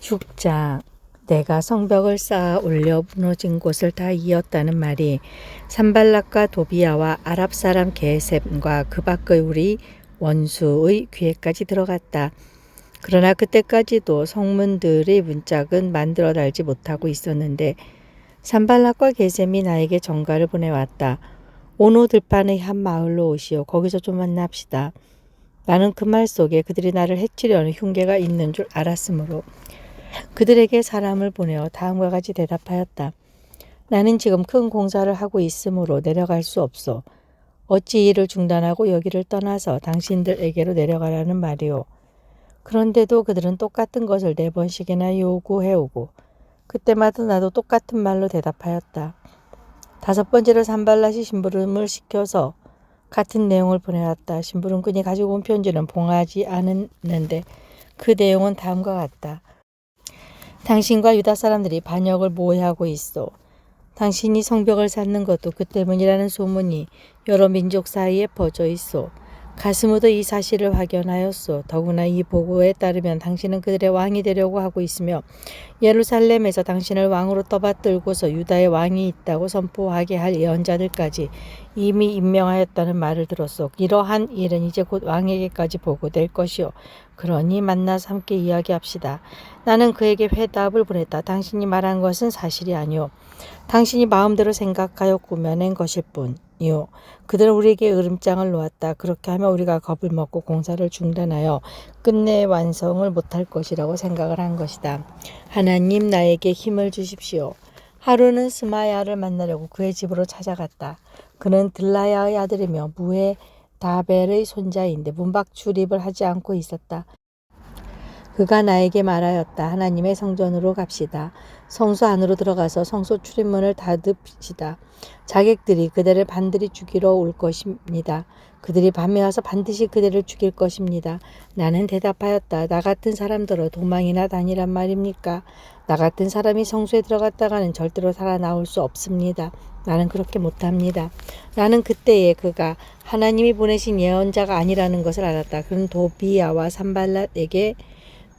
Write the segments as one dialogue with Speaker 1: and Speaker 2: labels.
Speaker 1: 6장 내가 성벽을 쌓아 올려 무너진 곳을 다 이었다는 말이 산발락과 도비야와 아랍 사람 게셈과 그 밖의 우리 원수의 귀에까지 들어갔다. 그러나 그때까지도 성문들의 문짝은 만들어 달지 못하고 있었는데 산발락과 게셈이 나에게 전가를 보내왔다. 오노 들판의 한 마을로 오시오. 거기서 좀 만납시다. 나는 그 말 속에 그들이 나를 해치려는 흉계가 있는 줄 알았으므로 그들에게 사람을 보내어 다음과 같이 대답하였다. 나는 지금 큰 공사를 하고 있으므로 내려갈 수 없소. 어찌 일을 중단하고 여기를 떠나서 당신들에게로 내려가라는 말이오. 그런데도 그들은 똑같은 것을 4번씩이나 요구해오고 그때마다 나도 똑같은 말로 대답하였다. 5번째로 산발랏이 심부름을 시켜서 같은 내용을 보내왔다. 심부름꾼이 가지고 온 편지는 봉하지 않았는데 그 내용은 다음과 같다. 당신과 유다 사람들이 반역을 모해하고 있어. 당신이 성벽을 쌓는 것도 그 때문이라는 소문이 여러 민족 사이에 퍼져 있어. 가스무도 이 사실을 확연하였소. 더구나 이 보고에 따르면 당신은 그들의 왕이 되려고 하고 있으며 예루살렘에서 당신을 왕으로 떠받들고서 유다의 왕이 있다고 선포하게 할 예언자들까지 이미 임명하였다는 말을 들었소. 이러한 일은 이제 곧 왕에게까지 보고될 것이요. 그러니 만나서 함께 이야기합시다. 나는 그에게 회답을 보냈다. 당신이 말한 것은 사실이 아니오. 당신이 마음대로 생각하여 꾸며낸 것일 뿐이요. 그들은 우리에게 으름장을 놓았다. 그렇게 하면 우리가 겁을 먹고 공사를 중단하여 끝내 완성을 못할 것이라고 생각을 한 것이다. 하나님 나에게 힘을 주십시오. 하루는 스마야를 만나려고 그의 집으로 찾아갔다. 그는 들라야의 아들이며 무에 다벨의 손자인데 문밖 출입을 하지 않고 있었다. 그가 나에게 말하였다. 하나님의 성전으로 갑시다. 성소 안으로 들어가서 성소 출입문을 닫읍시다. 자객들이 그대를 반드시 죽이러 올 것입니다. 그들이 밤에 와서 반드시 그대를 죽일 것입니다. 나는 대답하였다. 나 같은 사람들어 도망이나 다니란 말입니까? 나 같은 사람이 성소에 들어갔다가는 절대로 살아나올 수 없습니다. 나는 그렇게 못합니다. 나는 그때에 그가 하나님이 보내신 예언자가 아니라는 것을 알았다. 그는 도비야와 산발랏에게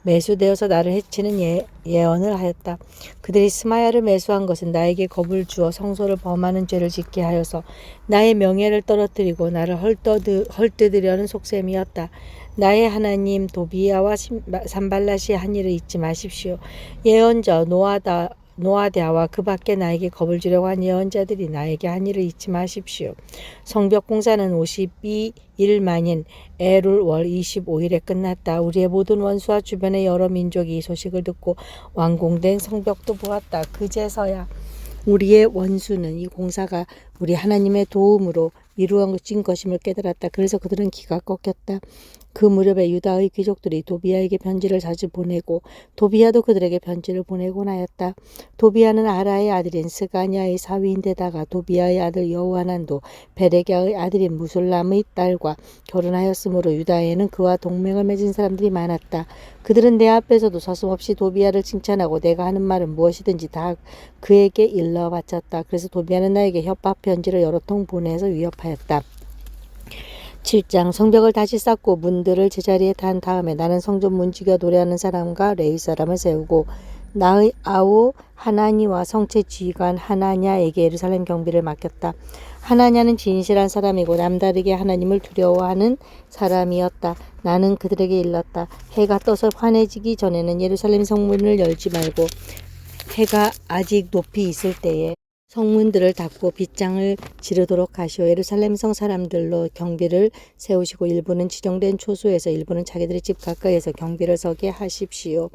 Speaker 1: 매수되어서 나를 해치는 예언을 하였다. 그들이 스마야를 매수한 것은 나에게 겁을 주어 성소를 범하는 죄를 짓게 하여서 나의 명예를 떨어뜨리고 나를 헐뜯으려는 속셈이었다. 나의 하나님 도비야와 산발랏이 한 일을 잊지 마십시오. 예언자 노아드와 그 밖에 나에게 겁을 주려고 한 예언자들이 나에게 한 일을 잊지 마십시오. 성벽 공사는 52일 만인 엘울 월 25일에 끝났다. 우리의 모든 원수와 주변의 여러 민족이 이 소식을 듣고 완공된 성벽도 보았다. 그제서야 우리의 원수는 이 공사가 우리 하나님의 도움으로 이루어진 것임을 깨달았다. 그래서 그들은 기가 꺾였다. 그 무렵에 유다의 귀족들이 도비야에게 편지를 자주 보내고 도비야도 그들에게 편지를 보내곤 하였다. 도비야는 아라의 아들인 스가냐의 사위인데다가 도비야의 아들 여호하난도 베레갸의 아들인 무술람의 딸과 결혼하였으므로 유다에는 그와 동맹을 맺은 사람들이 많았다. 그들은 내 앞에서도 서슴없이 도비야를 칭찬하고 내가 하는 말은 무엇이든지 다 그에게 일러 바쳤다. 그래서 도비야는 나에게 협박 편지를 여러 통 보내서 위협하였다. 7장 성벽을 다시 쌓고 문들을 제자리에 단 다음에 나는 성전 문지겨 노래하는 사람과 레위 사람을 세우고 나의 아우 하나니와 성체 지휘관 하나냐에게 예루살렘 경비를 맡겼다. 하나냐는 진실한 사람이고 남다르게 하나님을 두려워하는 사람이었다. 나는 그들에게 일렀다. 해가 떠서 환해지기 전에는 예루살렘 성문을 열지 말고 해가 아직 높이 있을 때에 성문들을 닫고 빗장을 지르도록 하시오. 예루살렘 성 사람들로 경비를 세우시고 일부는 지정된 초소에서 일부는 자기들의 집 가까이에서 경비를 서게 하십시오.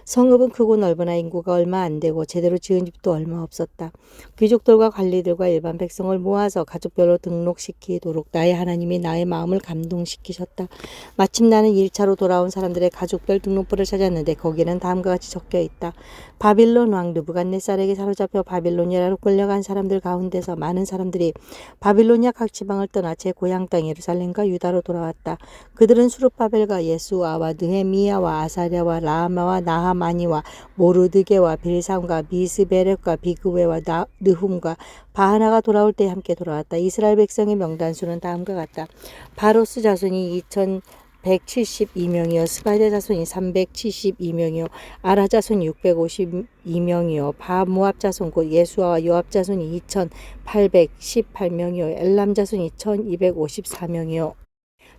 Speaker 1: 성읍은 크고 넓으나 인구가 얼마 안 되고 제대로 지은 집도 얼마 없었다. 귀족들과 관리들과 일반 백성을 모아서 가족별로 등록시키도록 나의 하나님이 나의 마음을 감동시키셨다. 마침 나는 1차로 돌아온 사람들의 가족별 등록부를 찾았는데 거기는 다음과 같이 적혀 있다. 바빌론 왕 느부갓네살에게 사로잡혀 바빌로니아로 끌려간 사람들 가운데서 많은 사람들이 바빌로니아 각 지방을 떠나 제 고향 땅 예루살렘과 유다로 돌아왔다. 그들은 수룹바벨과 예수아와 느헤미야와 아사랴와 라마와 나하마니와 모르드게와 빌삼과 미스베렉과 비그웨와 느훔과 바하나가 돌아올 때 함께 돌아왔다. 이스라엘 백성의 명단수는 다음과 같다. 바로스 자손이 172명이요 스바대 자손이 372명이요 아라 자손이 652명이요 바모압 자손 곧 예수아와 요압 자손이 2818명이요 엘람 자손이 1254명이요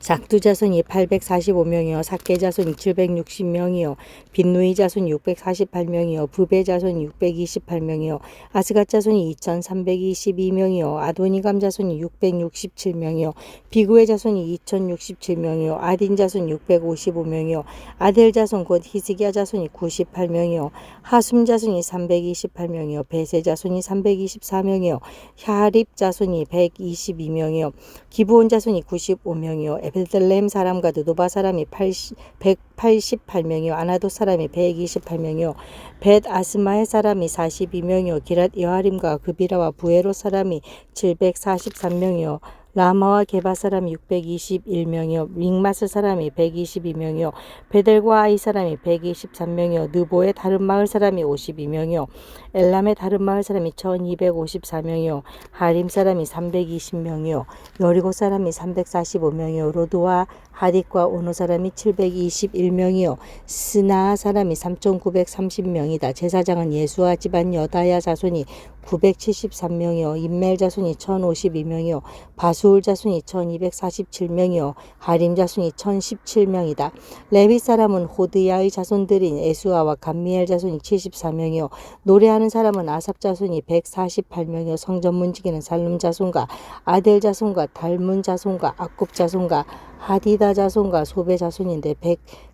Speaker 1: 작두 자손이 845명이요 삭개 자손이 760명이요 빈누이 자손이 648명이요 부베 자손이 628명이요 아스갓 자손이 2322명이요 아도니감 자손이 667명이요 비구의 자손이 2067명이요 아딘 자손 655명이요 아델 자손 곧 히스기야 자손이 98명이요 하숨 자손이 328명이요 베세 자손이 324명이요 샤립 자손이 122명이요 기브온 자손이 95명이요 베들레헴 사람과 느도바 사람이 188명이요 아나도 사람이 128명이요 벳 아스마의 사람이 42명이요 기랏 여아림과 그비라와 부에로 사람이 743명이요 라마와 게바 사람이 621명이요 믹마스 사람이 122명이요 베델과 아이 사람이 123명이요 느보의 다른 마을 사람이 52명이요 엘람의 다른 마을 사람이 1254명이요 하림 사람이 320명이요 여리고 사람이 345명이요 로드와 하딕과 오노 사람이 721명이요 스나 사람이 3930명이다. 제사장은 예수와 집안 여다야 자손이 973명이요 임멜 자손이 1052명이요 바수울 자손이 1247명이요 하림 자손이 1017명이다. 레위 사람은 호드야의 자손들인 에수아와 감미엘 자손이 74명이요 노래하는 사람은 아삽 자손이 148명이요 성전 문지기는 살룸 자손과 아델 자손과 달문 자손과 악굽 자손과 하디다 자손과 소베 자손인데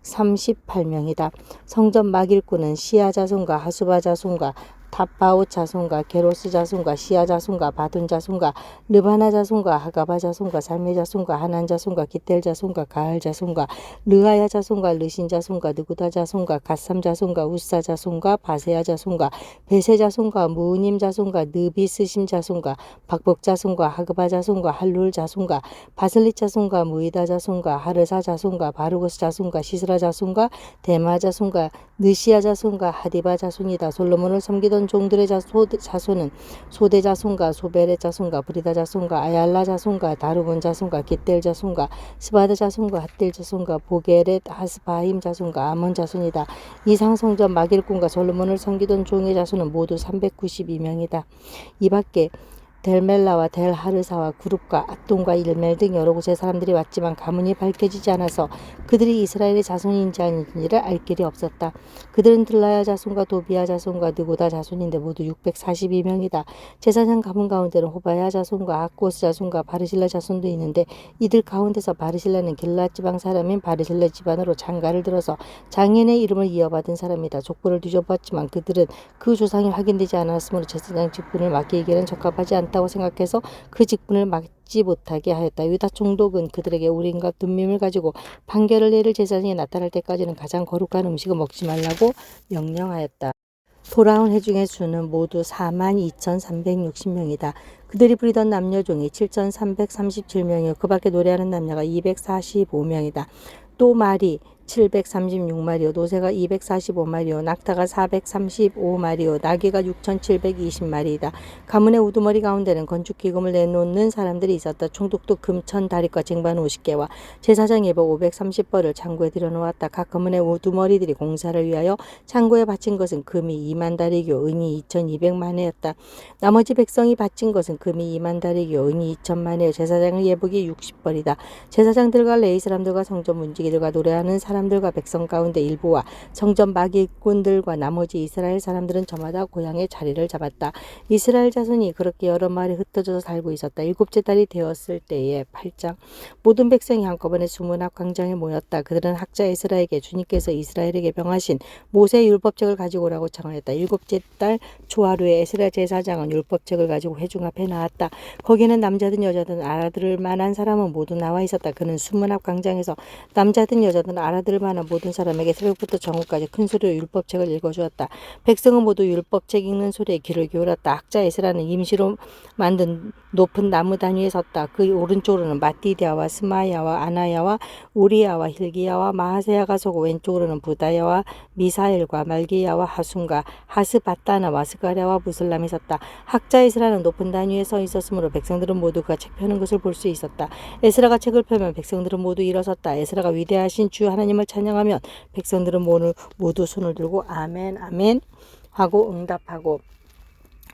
Speaker 1: 138명이다. 성전 막일꾼은 시아 자손과 하수바 자손과 탑바옷 자손과 게로스 자손과 시아 자손과 바둔 자손과 르바나 자손과 하가바 자손과 살메 자손과 하난 자손과 기텔 자손과 가할 자손과 르아야 자손과 르신 자손과 느구다 자손과 갓삼 자손과 우사 자손과 바세야 자손과 베세 자손과 무님 자손과 느비스심 자손과 박복 자손과 하그바 자손과 할룰 자손과 바슬릿 자손과 무이다 자손과 하르사 자손과 바르고스 자손과 시스라 자손과 데마 자손과 느시아 자손과 하디바 자손이다. 솔로몬을 섬기던 종들의 자손은 소대 자손과 소베렛 자손과 브리다 자손과 아얄라 자손과 다르본 자손과 깃델 자손과 스바드 자손과 핫딜 자손과 보게렛 하스바임 자손과 아몬 자손이다. 이상 성전 막일꾼과 솔로몬을 섬기던 종의 자손은 모두 392명이다. 이 밖에 델멜라와 델하르사와 구룹과 앗돈과 일멜 등 여러 곳의 사람들이 왔지만 가문이 밝혀지지 않아서 그들이 이스라엘의 자손인지 아닌지를 알 길이 없었다. 그들은 들라야 자손과 도비야 자손과 느고다 자손인데 모두 642명이다. 제사장 가문 가운데는 호바야 자손과 아코스 자손과 바르실라 자손도 있는데 이들 가운데서 바르실라는 길랏 지방 사람인 바르실라 집안으로 장가를 들어서 장인의 이름을 이어받은 사람이다. 족보를 뒤져봤지만 그들은 그 조상이 확인되지 않았으므로 제사장 직분을 맡기기에는 적합하지 않다고 생각해서 그 직분을 맡지 못하게 하였다. 유다 총독은 그들에게 우림과 둠밈을 가지고 판결을 내릴 제사장이 나타날 때까지는 가장 거룩한 음식을 먹지 말라고 명령하였다. 돌아온 회중의 수는 모두 42,360명이다. 그들이 부리던 남녀종이 7,337명이요 그 밖에 노래하는 남녀가 245명이다. 또 말이 736마리요 노새가 245마리요 낙타가 435마리요 나귀가 6,720마리이다. 가문의 우두머리 가운데는 건축기금을 내놓는 사람들이 있었다. 총독도 금 1,000다리과 쟁반 50개와 제사장 예복 530벌을 창고에 들여놓았다. 각 가문의 우두머리들이 공사를 위하여 창고에 바친 것은 금이 20,000다리요 은이 2,200만회였다. 나머지 백성이 바친 것은 금이 20,000다리요 은이 2,000만회요 제사장의 예복이 60벌이다. 제사장들과 레위 사람들과 성전 문지기들과 노래하는 사람들과 백성 가운데 일부와 성전 막일꾼들과 나머지 이스라엘 사람들은 저마다 고향의 자리를 잡았다. 이스라엘 자손이 그렇게 여러 마을에 흩어져서 살고 있었다. 7째 달이 되었을 때에 8장 모든 백성이 한꺼번에 수문 앞 광장에 모였다. 그들은 학자 에스라에게 주님께서 이스라엘에게 명하신 모세의 율법책을 가지고 오라고 청하였다. 7째 달 초하루에 에스라 제사장은 율법책을 가지고 회중 앞에 나왔다. 거기는 남자든 여자든 알아들을 만한 사람은 모두 나와 있었다. 그는 수문 앞 광장에서 남자든 여자든 알아들을 들을 만한 모든 사람에게 새벽부터 정오까지 큰 소리로 율법책을 읽어주었다. 백성은 모두 율법책 읽는 소리에 귀를 기울였다. 학자 에스라는 임시로 만든 높은 나무 단위에 섰다. 그 오른쪽으로는 마띠디아와 스마야와 아나야와 우리야와 hil기야와 마하세야가 서고 왼쪽으로는 부다야와 미사엘과 말기야와 하순과 하스바따나와 스가랴와 무슬람이 섰다. 학자 에스라는 높은 단위에 서 있었으므로 백성들은 모두 그가 책 펴는 것을 볼 수 있었다. 에스라가 책을 펴면 백성들은 모두 일어섰다. 에스라가 위대하신 주 하나님을 찬양하면 백성들은 모두 손을 들고 아멘 아멘 하고 응답하고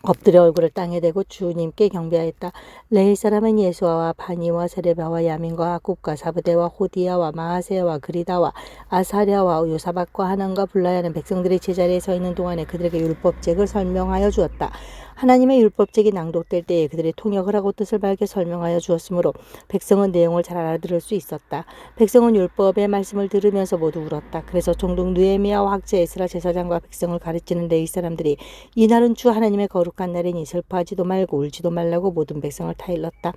Speaker 1: 엎드려 얼굴을 땅에 대고 주님께 경배하였다. 레위 사람은 예수아와 바니와 세레바와 야민과 아굽과 사브데와 호디야와 마하세야와 그리다와 아사랴와 요사박과 하난과 블라야는 백성들이 제자리에 서 있는 동안에 그들에게 율법책을 설명하여 주었다. 하나님의 율법책이 낭독될 때에 그들이 통역을 하고 뜻을 밝게 설명하여 주었으므로 백성은 내용을 잘 알아들을 수 있었다. 백성은 율법의 말씀을 들으면서 모두 울었다. 그래서 종독 느헤미야와 학자 에스라 제사장과 백성을 가르치는 레위 사람들이 이날은 주 하나님의 거룩한 날이니 슬퍼하지도 말고 울지도 말라고 모든 백성을 타일렀다.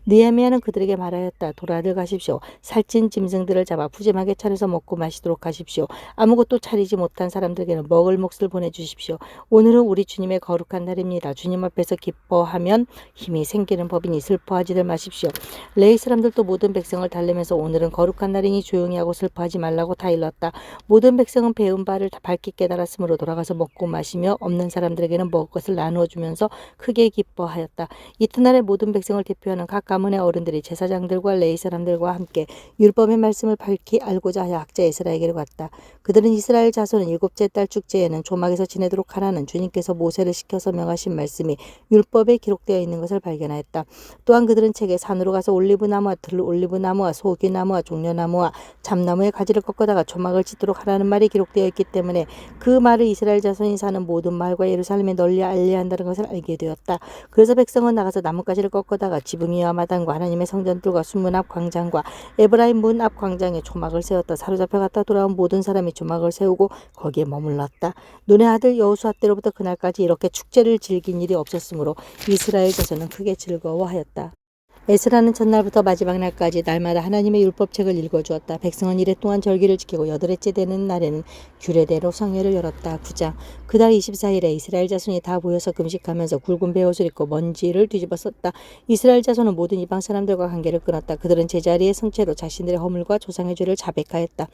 Speaker 1: 느헤미야는 그들에게 말하였다. 돌아들 가십시오. 살찐 짐승들을 잡아 푸짐하게 차려서 먹고 마시도록 하십시오. 아무것도 차리지 못한 사람들에게는 먹을 몫을 보내주십시오. 오늘은 우리 주님의 거룩한 날입니다. 주님 앞에서 기뻐하면 힘이 생기는 법이니 슬퍼하지들 마십시오. 레위 사람들도 모든 백성을 달래면서 오늘은 거룩한 날이니 조용히 하고 슬퍼하지 말라고 다 일렀다. 모든 백성은 배운 바를 밝게 깨달았으므로 돌아가서 먹고 마시며 없는 사람들에게는 먹을 것을 나누어 주면서 크게 기뻐하였다. 이튿날에 모든 백성을 대표하는 각 가문의 어른들이 제사장들과 레위 사람들과 함께 율법의 말씀을 밝히 알고자 하여 학자 에스라에게로 갔다. 그들은 이스라엘 자손은 일곱째 달 축제에는 조막에서 지내도록 하라는 주님께서 모세를 시켜서 명하신 말씀이 율법에 기록되어 있는 것을 발견하였다. 또한 그들은 책에 산으로 가서 올리브나무와 올리브나무와 소기나무와 종려나무와 참나무의 가지를 꺾어다가 조막을 짓도록 하라는 말이 기록되어 있기 때문에 그 말을 이스라엘 자손이 사는 모든 마을과 예루살렘에 널리 알려야 한다는 것을 알게 되었다. 그래서 백성은 나가서 나뭇가지를 꺾어다가 지붕이와 마당과 하나님의 성전들과 수문 앞 광장과 에브라임 문 앞 광장에 조막을 세웠다. 사로잡혀 갔다 돌아온 모든 사람이 조막을 세우고 거기에 머물렀다. 눈의 아들 여호수아 때로부터 그날까지 이렇게 축제를 즐긴 일이 없었으므로 이스라엘 자손은 크게 즐거워하였다. 에스라는 첫날부터 마지막 날까지 날마다 하나님의 율법책을 읽어주었다. 백성은 이래 동안 절기를 지키고 여덟째 되는 날에는 규례대로 성회를 열었다. 9장 그달 24일에 이스라엘 자손이 다 모여서 금식하면서 굵은 베옷을 입고 먼지를 뒤집어 썼다. 이스라엘 자손은 모든 이방 사람들과 관계를 끊었다. 그들은 제자리에 성체로 자신들의 허물과 조상의 죄를 자백하였다.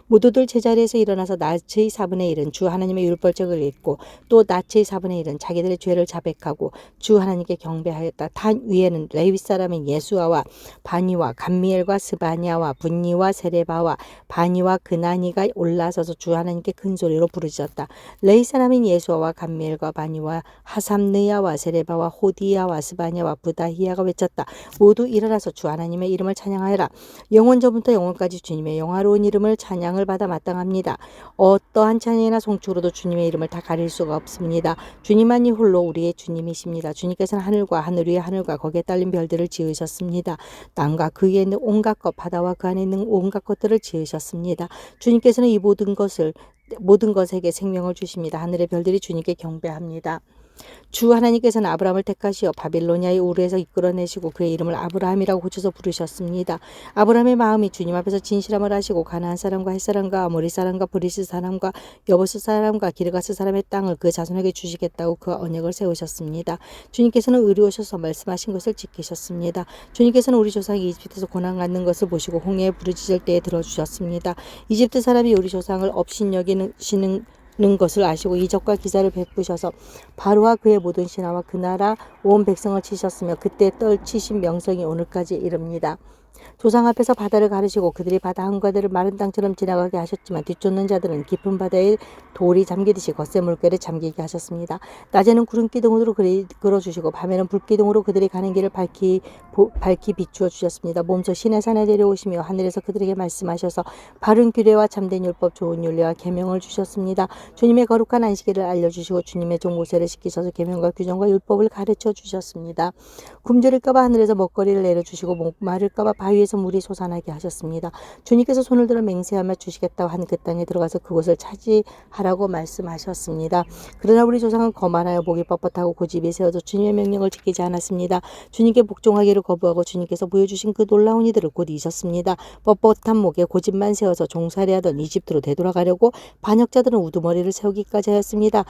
Speaker 1: 모두들 제자리에서 일어나서 낫의 4분의 1은 주 하나님의 율법책을 읽고 또 낫의 4분의 1은 자기들의 죄를 자백하고 주 하나님께 경배하였다. 단 위에는 레위 사람인 예수아와 바니와 감미엘과 스바냐와 분니와 세레바와 바니와 그나니가 올라서서 주 하나님께 큰 소리로 부르짖었다. 레위 사람인 예수아와 감미엘과 바니와 하삼느야와 세레바와 호디야와 스바냐와 부다히야가 외쳤다. 모두 일어나서 주 하나님의 이름을 찬양하여라. 영원전부터 영원까지 주님의 영화로운 이름을 찬양을 받아 마땅합니다. 어떠한 찬양이나 송축으로도 주님의 이름을 다 가릴 수가 없습니다. 주님만이 홀로 우리의 주님이십니다. 주님께서는 하늘과 하늘 위의 하늘과 거기에 딸린 별들을 지으셨습니다. 땅과 그 위에 있는 온갖 것, 바다와 그 안에 있는 온갖 것들을 지으셨습니다. 주님께서는 이 모든 것에게 생명을 주십니다. 하늘의 별들이 주님께 경배합니다. 주 하나님께서는 아브라함을 택하시어 바빌로니아의 우르에서 이끌어내시고 그의 이름을 아브라함이라고 고쳐서 부르셨습니다. 아브라함의 마음이 주님 앞에서 진실함을 하시고 가나안 사람과 헷 사람과 아모리 사람과 브리스 사람과 여부스 사람과 기르가스 사람의 땅을 그 자손에게 주시겠다고 그 언약을 세우셨습니다. 주님께서는 의로우셔서 말씀하신 것을 지키셨습니다. 주님께서는 우리 조상이 이집트에서 고난 받는 것을 보시고 홍해에 부르짖을 때에 들어주셨습니다. 이집트 사람이 우리 조상을 업신여기시는 것을 아시고 이적과 기사를 베푸셔서 바로와 그의 모든 신하와 그 나라 온 백성을 치셨으며 그때 떨치신 명성이 오늘까지 이릅니다. 조상 앞에서 바다를 가르시고 그들이 바다 한가들을 마른 땅처럼 지나가게 하셨지만 뒤쫓는 자들은 깊은 바다에 돌이 잠기듯이 거센 물결에 잠기게 하셨습니다. 낮에는 구름 기둥으로 끌어주시고 밤에는 불 기둥으로 그들이 가는 길을 밝히 비추어 주셨습니다. 몸소 신의 산에 데려오시며 하늘에서 그들에게 말씀하셔서 바른 규례와 참된 율법 좋은 윤례와 계명을 주셨습니다. 주님의 거룩한 안식일을 알려주시고 주님의 종 모세를 시키셔서 계명과 규정과 율법을 가르쳐 주셨습니다. 굶주릴까봐 하늘에서 먹거리를 내려주시고 목마를까봐 바위에서 물이 솟아나게 하셨습니다. 주님께서 손을 들어 맹세하며 주시겠다고 한 그 땅에 들어가서 그곳을 차지하라고 말씀하셨습니다. 그러나 우리 조상은 거만하여 목이 뻣뻣하고 고집이 세워서 주님의 명령을 지키지 않았습니다. 주님께 복종하기를 거부하고 주님께서 보여주신 그 놀라운 이들을 곧 잊었습니다. 뻣뻣한 목에 고집만 세워서 종살이하던 이집트로 되돌아가려고 반역자들은 우두머리를 세우기까지 하였습니다.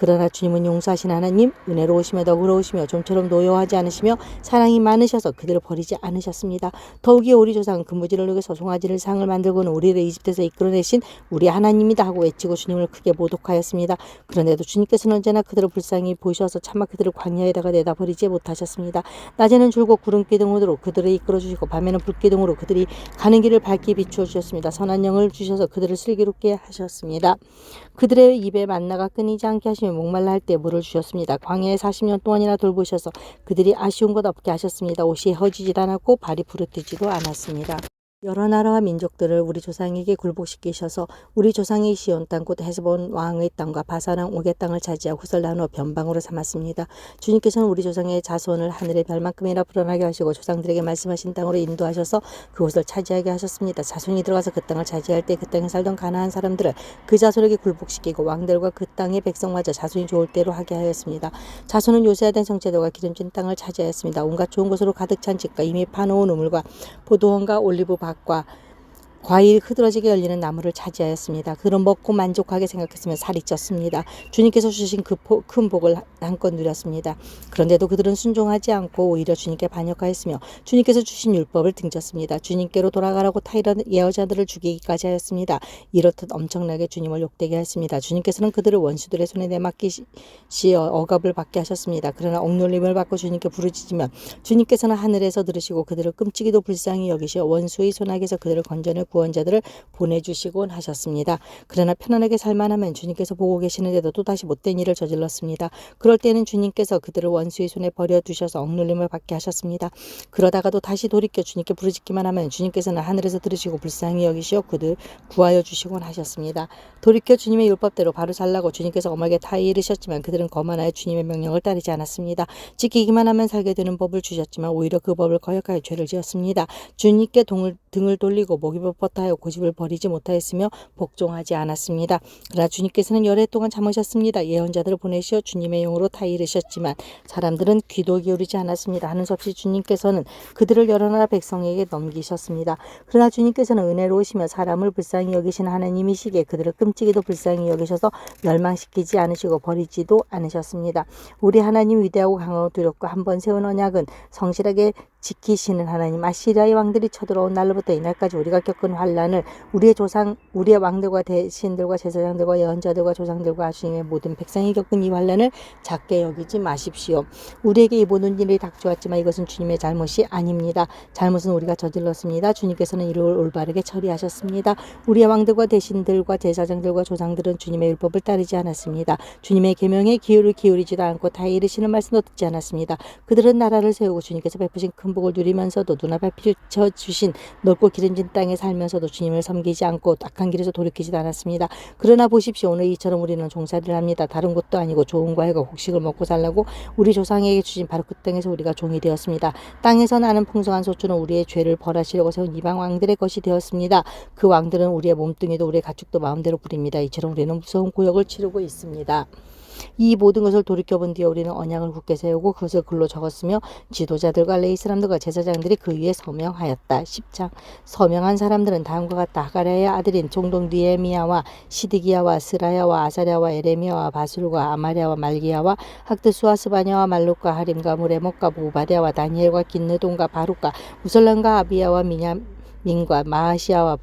Speaker 1: 그러나 주님은 용서하신 하나님, 은혜로우시며 너그러우시며 좀처럼 노여워하지 않으시며 사랑이 많으셔서 그들을 버리지 않으셨습니다. 더욱이 우리 조상은 금부지를 녹여서 송아지를 상을 만들고는 우리를 이집트에서 이끌어내신 우리 하나님이다 하고 외치고 주님을 크게 모독하였습니다. 그런데도 주님께서는 언제나 그들을 불쌍히 보셔서 차마 그들을 광야에다가 내다 버리지 못하셨습니다. 낮에는 줄곧 구름기둥으로 그들을 이끌어주시고 밤에는 불기둥으로 그들이 가는 길을 밝게 비추어 주셨습니다. 선한 영을 주셔서 그들을 슬기롭게 하셨습니다. 그들의 입에 만나가 끊이지 않게 하시며 목말라 할 때 물을 주셨습니다. 광야에 40년 동안이나 돌보셔서 그들이 아쉬운 것 없게 하셨습니다. 옷이 허지질 않았고 발이 부르뜨지도 않았습니다. 여러 나라와 민족들을 우리 조상에게 굴복시키셔서 우리 조상의 시온 땅 곧 헤스본 왕의 땅과 바사랑 옥의 땅을 차지하고 훗을 나누어 변방으로 삼았습니다. 주님께서는 우리 조상의 자손을 하늘의 별만큼이나 불어나게 하시고 조상들에게 말씀하신 땅으로 인도하셔서 그곳을 차지하게 하셨습니다. 자손이 들어가서 그 땅을 차지할 때 그 땅에 살던 가나안 사람들을 그 자손에게 굴복시키고 왕들과 그 땅의 백성마저 자손이 좋을 대로 하게 하였습니다. 자손은 요새화된 성체들과 기름진 땅을 차지하였습니다. 온갖 좋은 것으로 가득 찬 집과 이미 파놓은 우물과 포도원과 올리브 밭과 과일 흐드러지게 열리는 나무를 차지하였습니다. 그들은 먹고 만족하게 생각했으면 살이 쪘습니다. 주님께서 주신 그 큰 복을 한껏 누렸습니다. 그런데도 그들은 순종하지 않고 오히려 주님께 반역하였으며 주님께서 주신 율법을 등졌습니다. 주님께로 돌아가라고 타이런 예언자들을 죽이기까지 하였습니다. 이렇듯 엄청나게 주님을 욕되게 하였습니다. 주님께서는 그들을 원수들의 손에 내맡기시어 억압을 받게 하셨습니다. 그러나 억눌림을 받고 주님께 부르짖으면 주님께서는 하늘에서 들으시고 그들을 끔찍이도 불쌍히 여기시어 원수의 손아귀에서 그들을 건져내 구원자들을 보내주시곤 하셨습니다. 그러나 편안하게 살만하면 주님께서 보고 계시는데도 또다시 못된 일을 저질렀습니다. 그럴 때는 주님께서 그들을 원수의 손에 버려두셔서 억눌림을 받게 하셨습니다. 그러다가도 다시 돌이켜 주님께 부르짖기만 하면 주님께서는 하늘에서 들으시고 불쌍히 여기시어 그들 구하여 주시곤 하셨습니다. 돌이켜 주님의 율법대로 바로 살라고 주님께서 엄하게 타이르셨지만 그들은 거만하여 주님의 명령을 따르지 않았습니다. 지키기만 하면 살게 되는 법을 주셨지만 오히려 그 법을 거역하여 죄를 지었습니다. 주님께 등을 돌리고 목이 뻣뻣하여 고집을 버리지 못하였으며 복종하지 않았습니다. 그러나 주님께서는 열해 동안 참으셨습니다. 예언자들을 보내시어 주님의 영으로 타이르셨지만 사람들은 귀도 기울이지 않았습니다. 하는 수 없이 주님께서는 그들을 여러 나라 백성에게 넘기셨습니다. 그러나 주님께서는 은혜로우시며 사람을 불쌍히 여기시는 하나님이시기에 그들을 끔찍이도 불쌍히 여기셔서 멸망시키지 않으시고 버리지도 않으셨습니다. 우리 하나님 위대하고 강하고 두렵고 한 번 세운 언약은 성실하게 지키시는 하나님. 아시리아의 왕들이 쳐들어온 날로부터 이날까지 우리가 겪은 환난을 우리의 왕들과 대신들과 제사장들과 예언자들과 조상들과 하나님의 모든 백성이 겪은 이 환난을 작게 여기지 마십시오. 우리에게 이 모든 일이 닥쳐왔지만 이것은 주님의 잘못이 아닙니다. 잘못은 우리가 저질렀습니다. 주님께서는 이를 올바르게 처리하셨습니다. 우리의 왕들과 대신들과 제사장들과 조상들은 주님의 율법을 따르지 않았습니다. 주님의 계명에 귀를 기울이지도 않고 다 이르시는 말씀도 듣지 않았습니다. 그들은 나라를 세우고 주님께서 베푸신 큰 복을 누리면서도 눈앞에 펼쳐주신 넓고 기름진 땅에 살면서도 주님을 섬기지 않고 악한 길에서 돌이키지도 않았습니다. 그러나 보십시오. 오늘 이처럼 우리는 종살이를 합니다. 다른 곳도 아니고 좋은 과일과 곡식을 먹고 살라고 우리 조상에게 주신 바로 그 땅에서 우리가 종이 되었습니다. 땅에서 나는 풍성한 소출은 우리의 죄를 벌하시려고 세운 이방 왕들의 것이 되었습니다. 그 왕들은 우리의 몸뚱이도 우리의 가축도 마음대로 부립니다. 이처럼 우리는 무서운 고역을 치르고 있습니다. 이 모든 것을 돌이켜본 뒤에 우리는 언약을 굳게 세우고 그것을 글로 적었으며 지도자들과 레위 사람들과 제사장들이 그 위에 서명하였다. 10장 서명한 사람들은 다음과 같다. 하가랴의 아들인 종독 느헤미야와 시드기야와 스라야와 아사랴와 에레미야와 바술과 아마랴와 말기야와 학드수와 스바냐와 말룩과 하림과 무레목과 오바댜와 다니엘과 긴느돈과 바룩과 우설람과 아비야와 민과 마아시아와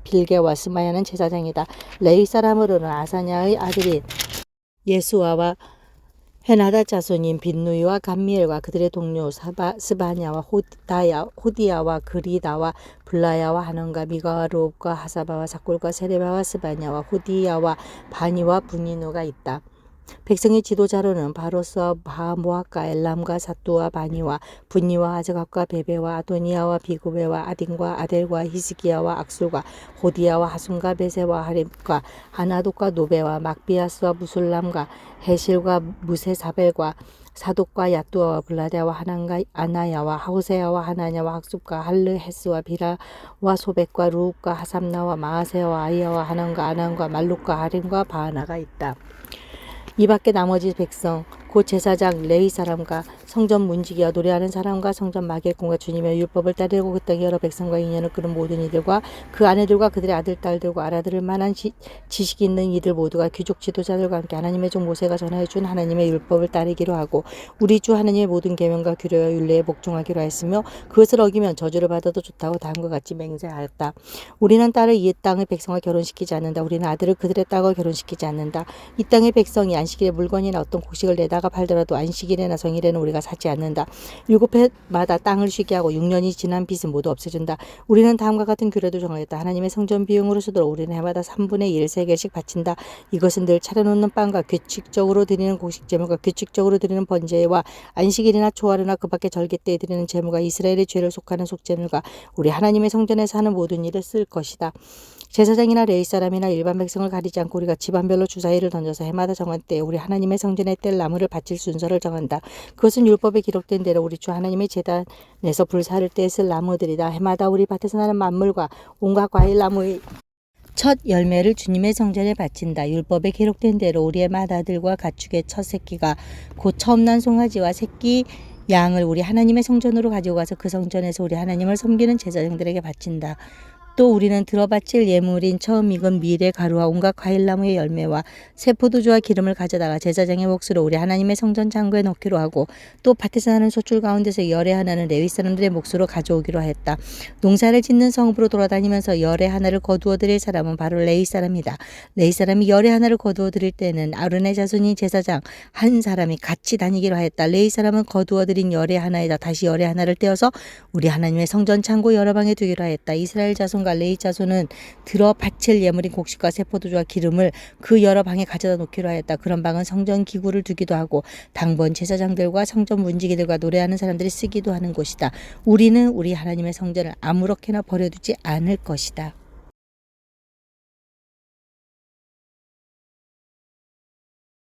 Speaker 1: 빌게와 스마야는 제사장이다. 레위 사람으로는 아사냐의 아들인 예수아와 헤나다 자손인 빈누이와 감미엘과 그들의 동료 스바냐와 호디야와 그리다와 블라야와 하논과 미가와 르옵과 하사바와 사골과 세레바와 스바냐와 호디야와 바니와 분이누가 있다. 백성의 지도자로는 바로스와 바모아과 엘람과 사뚜와 바니와 분니와 아즈갑과 베베와 아도니아와 비구베와 아딘과 아델과 히스기야와 악술과 호디야와 하순과 베세와 하립과 하나독과 노베와 막비아스와 무술람과 헤실과 무세사벨과 사독과 야뚜아와 블라데아와 하난과 아나야와 하우세야와 하나냐와 학습과 할르 헤스와 비라와 소백과 루욱과 하삼나와 마아세와 아이야와 하난과 아난과 말룩과 하림과 바하나가 있다. 이 밖에 나머지 백성 곧 제사장 레위 사람과 성전 문지기와 노래하는 사람과 성전 마길꾼과 주님의 율법을 따르고 그 땅의 여러 백성과 인연을 끊은 모든 이들과 그 아내들과 그들의 아들 딸들과 알아들을 만한 지식이 있는 이들 모두가 귀족 지도자들과 함께 하나님의 종 모세가 전하여 준 하나님의 율법을 따르기로 하고 우리 주 하나님의 모든 계명과 규례와 율례에 복종하기로 했으며 그것을 어기면 저주를 받아도 좋다고 다음과 같이 맹세하였다. 우리는 딸을 이 땅의 백성과 결혼시키지 않는다. 우리는 아들을 그들의 딸과 결혼시키지 않는다. 이 땅의 백성이 안식일에 물건이나 어떤 곡식을 내다가 팔더라도 안식일이나 성일에는 우리가 사지 않는다. 7해마다 땅을 쉬게 하고 6년이 지난 빚은 모두 없애준다. 우리는 다음과 같은 규례도 정하였다. 하나님의 성전 비용으로 쓰도록 우리는 해마다 3분의 1 세겔씩 바친다. 이것은 늘 차려놓는 빵과 규칙적으로 드리는 곡식 제물과 규칙적으로 드리는 번제와 안식일이나 초하루나 그 밖에 절기 때에 드리는 제물과 이스라엘의 죄를 속하는 속제물과 우리 하나님의 성전에서 하는 모든 일을 쓸 것이다. 제사장이나 레위 사람이나 일반 백성을 가리지 않고 우리가 집안별로 주사위를 던져서 해마다 정한 때에 우리 하나님의 성전에 뗄 나무를 바칠 순서를 정한다. 그것은 율법에 기록된 대로 우리 주 하나님의 제단에서 불사를 때 쓸 나무들이다. 해마다 우리 밭에서 나는 만물과 온갖 과일 나무의 첫 열매를 주님의 성전에 바친다. 율법에 기록된 대로 우리의 맏아들과 가축의 첫 새끼가 곧 처음 난 송아지와 새끼 양을 우리 하나님의 성전으로 가지고 가서 그 성전에서 우리 하나님을 섬기는 제사장들에게 바친다. 또 우리는 들어바칠 예물인 처음 익은 밀의 가루와 온갖 과일나무의 열매와 새 포도주와 기름을 가져다가 제사장의 몫으로 우리 하나님의 성전 창고에 넣기로 하고 또 밭에서 나는 소출 가운데서 열의 하나는 레위 사람들의 몫으로 가져오기로 하였다. 농사를 짓는 성읍으로 돌아다니면서 열의 하나를 거두어 드릴 사람은 바로 레위 사람이다. 레위 사람이 열의 하나를 거두어 드릴 때는 아론의 자손인 제사장 한 사람이 같이 다니기로 하였다. 레위 사람은 거두어 드린 열의 하나에다 다시 열의 하나를 떼어서 우리 하나님의 성전 창고 여러 방에 두기로 하였다. 이스라엘 자손 레위 자손은 들어 바칠 예물인 곡식과 새 포도주와 기름을 그 여러 방에 가져다 놓기로 하였다. 그런 방은 성전 기구를 두기도 하고 당번 제사장들과 성전 문지기들과 노래하는 사람들이 쓰기도 하는 곳이다. 우리는 우리 하나님의 성전을 아무렇게나 버려두지 않을 것이다.